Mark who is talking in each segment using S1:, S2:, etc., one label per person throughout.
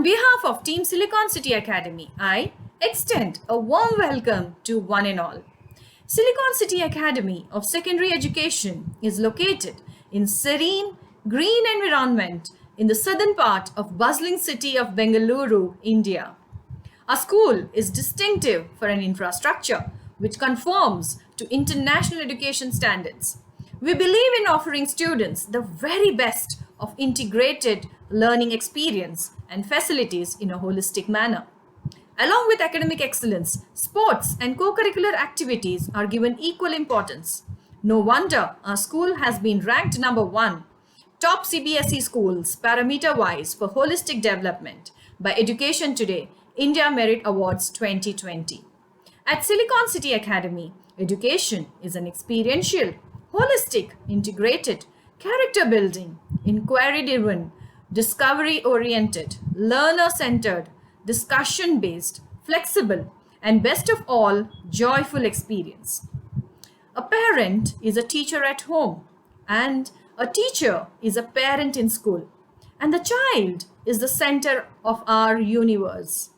S1: behalf of Team Silicon City Academy, I extend a warm welcome to one and all. Silicon City Academy of Secondary Education is located in serene, green environment in the southern part of bustling city of Bengaluru, India. Our school is distinctive for an infrastructure which conforms to international education standards. We believe in offering students the very best of integrated learning experience and facilities in a holistic manner. Along with academic excellence, sports and co-curricular activities are given equal importance. No wonder our school has been ranked number 1 top CBSE schools parameter-wise for holistic development by Education Today India Merit Awards 2020. At Silicon City Academy, education is an experiential, holistic, integrated, character building, inquiry driven, discovery oriented, learner centered, discussion based, flexible, and best of all, joyful experience. A parent is a teacher at home, and a teacher is a parent in school, and the child is the center of our universe.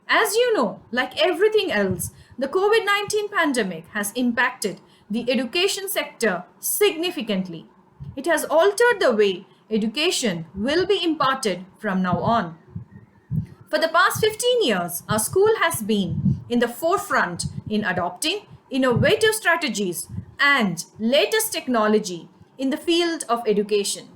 S1: As you know, like everything else, the COVID 19 pandemic has impacted the education sector significantly. It has altered the way education will be imparted from now on. For the past 15 years, our school has been in the forefront in adopting innovative strategies and latest technology in the field of education.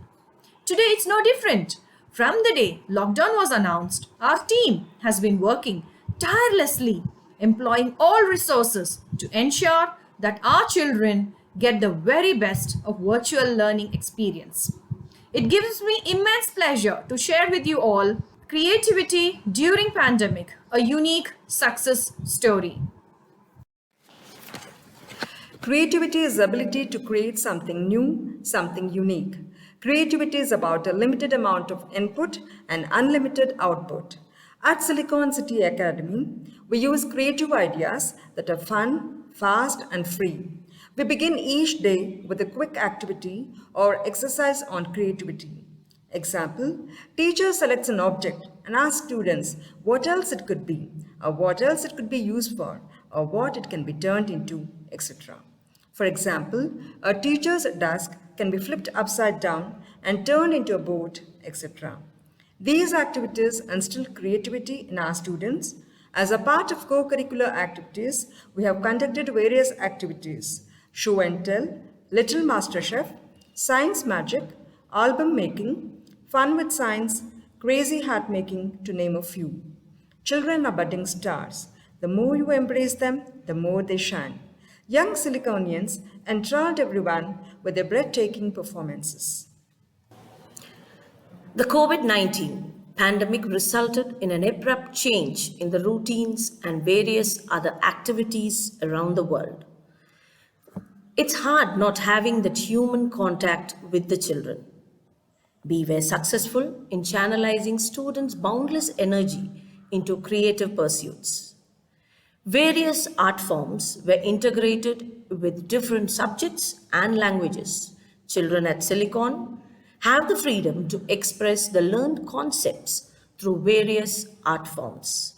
S1: Today, it's no different. From the day lockdown was announced, our team has been working tirelessly, employing all resources to ensure that our children get the very best of virtual learning experience. It gives me immense pleasure to share with you all Creativity During Pandemic, a unique success story.
S2: Creativity is the ability to create something new, something unique. Creativity is about a limited amount of input and unlimited output. At Silicon City Academy, we use creative ideas that are fun, fast, and free. We begin each day with a quick activity or exercise on creativity. Example, teacher selects an object and asks students what else it could be, or what else it could be used for, or what it can be turned into, etc. For example, a teacher's desk can be flipped upside down and turned into a boat, etc. These activities instill creativity in our students. As a part of co-curricular activities, we have conducted various activities: show and tell, Little Master Chef, science magic, album making, fun with science, crazy hat making, to name a few. Children are budding stars. The more you embrace them, the more they shine. Young Siliconians enthralled everyone with their breathtaking performances.
S3: The COVID-19 pandemic resulted in an abrupt change in the routines and various other activities around the world. It's hard not having that human contact with the children. We were successful in channelizing students' boundless energy into creative pursuits. Various art forms were integrated with different subjects and languages. Children at Silicon have the freedom to express the learned concepts through various art forms.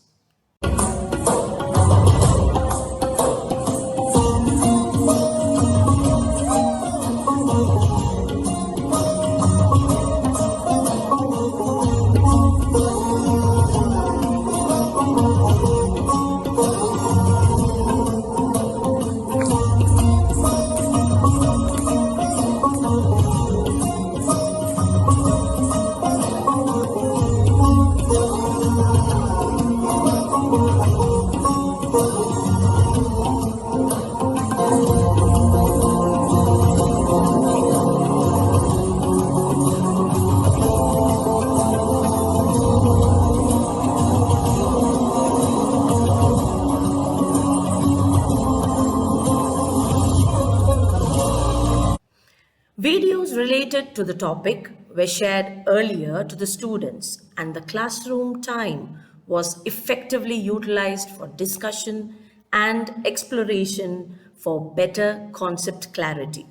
S3: Videos related to the topic were shared earlier to the students, and the classroom time was effectively utilized for discussion and exploration for better concept clarity.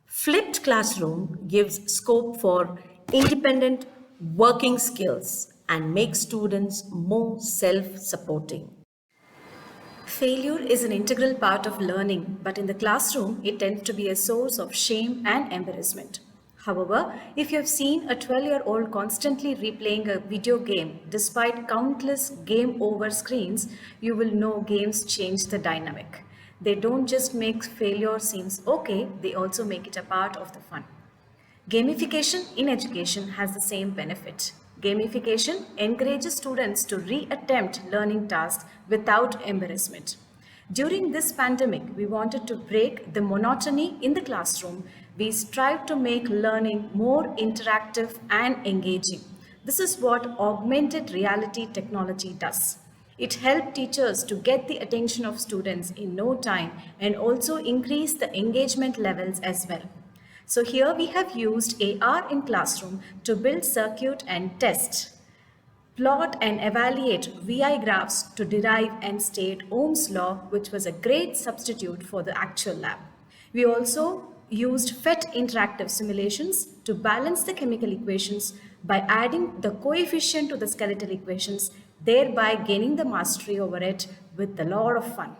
S3: Flipped classroom gives scope for independent working skills and make students more self supporting.
S1: Failure is an integral part of learning, but in the classroom, it tends to be a source of shame and embarrassment. However, if you have seen a 12-year-old constantly replaying a video game despite countless game over screens, you will know games change the dynamic. They don't just make failure seems okay, they also make it a part of the fun. Gamification in education has the same benefit. Gamification encourages students to reattempt learning tasks without embarrassment. During this pandemic, we wanted to break the monotony in the classroom. We strive to make learning more interactive and engaging. This is what augmented reality technology does. It helped teachers to get the attention of students in no time and also increase the engagement levels as well. So here we have used AR in classroom to build circuit and test, plot and evaluate VI graphs to derive and state Ohm's law, which was a great substitute for the actual lab. We also used PhET interactive simulations to balance the chemical equations by adding the coefficient to the skeletal equations, thereby gaining the mastery over it with a lot of fun.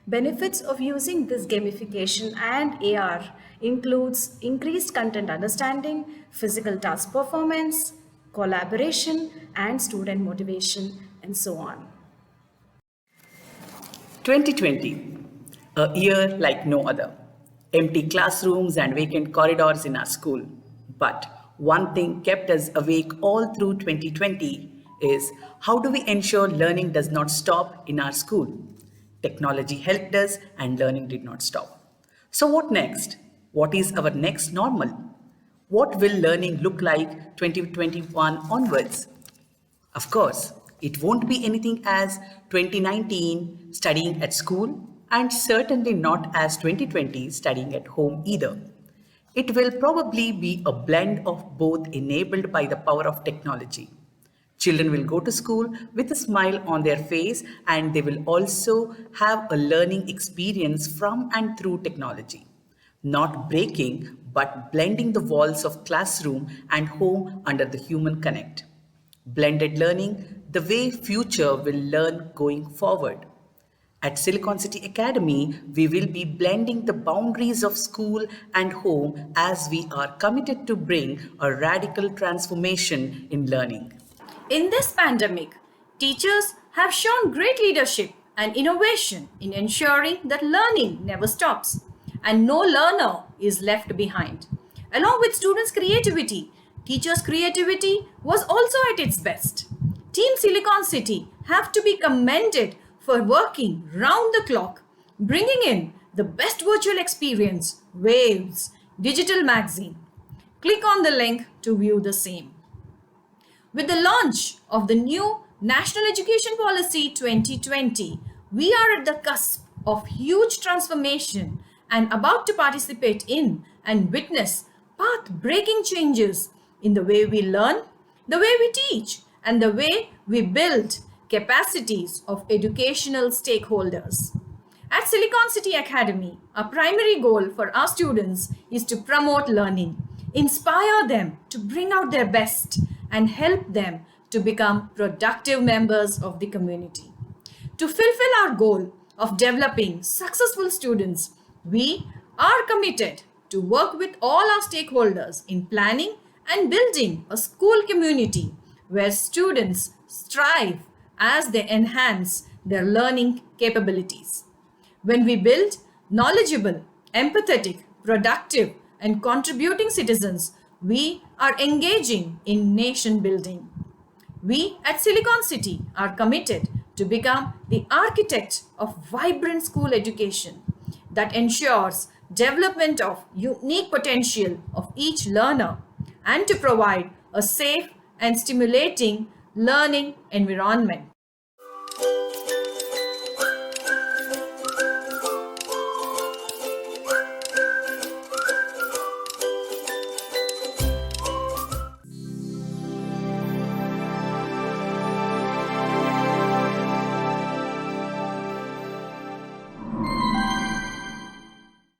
S1: Benefits of using this gamification and AR includes increased content understanding, physical task performance, collaboration, and student motivation, and so on.
S4: 2020, a year like no other. Empty classrooms and vacant corridors in our school. But one thing kept us awake all through 2020 is how do we ensure learning does not stop in our school? Technology helped us and learning did not stop. So, what next? What is our next normal? What will learning look like 2021 onwards? Of course, it won't be anything as 2019 studying at school, and certainly not as 2020 studying at home either. It will probably be a blend of both enabled by the power of technology. Children will go to school with a smile on their face and they will also have a learning experience from and through technology. Not breaking, but blending the walls of classroom and home under the human connect. Blended learning, the way future will learn going forward. At Silicon City Academy, we will be blending the boundaries of school and home as we are committed to bring a radical transformation in learning.
S1: In this pandemic, teachers have shown great leadership and innovation in ensuring that learning never stops and no learner is left behind. Along with students' creativity, teachers' creativity was also at its best. Team Silicon City have to be commended for working round the clock, bringing in the best virtual experience, Waves, digital magazine. Click on the link to view the same. With the launch of the new National Education Policy 2020, we are at the cusp of huge transformation and about to participate in and witness path-breaking changes in the way we learn, the way we teach, and the way we build capacities of educational stakeholders. At Silicon City Academy, our primary goal for our students is to promote learning, inspire them to bring out their best, and help them to become productive members of the community. To fulfill our goal of developing successful students, we are committed to work with all our stakeholders in planning and building a school community where students strive as they enhance their learning capabilities. When we build knowledgeable, empathetic, productive, and contributing citizens, we are engaging in nation building. We at Silicon City are committed to become the architect of vibrant school education that ensures development of unique potential of each learner and to provide a safe and stimulating learning environment.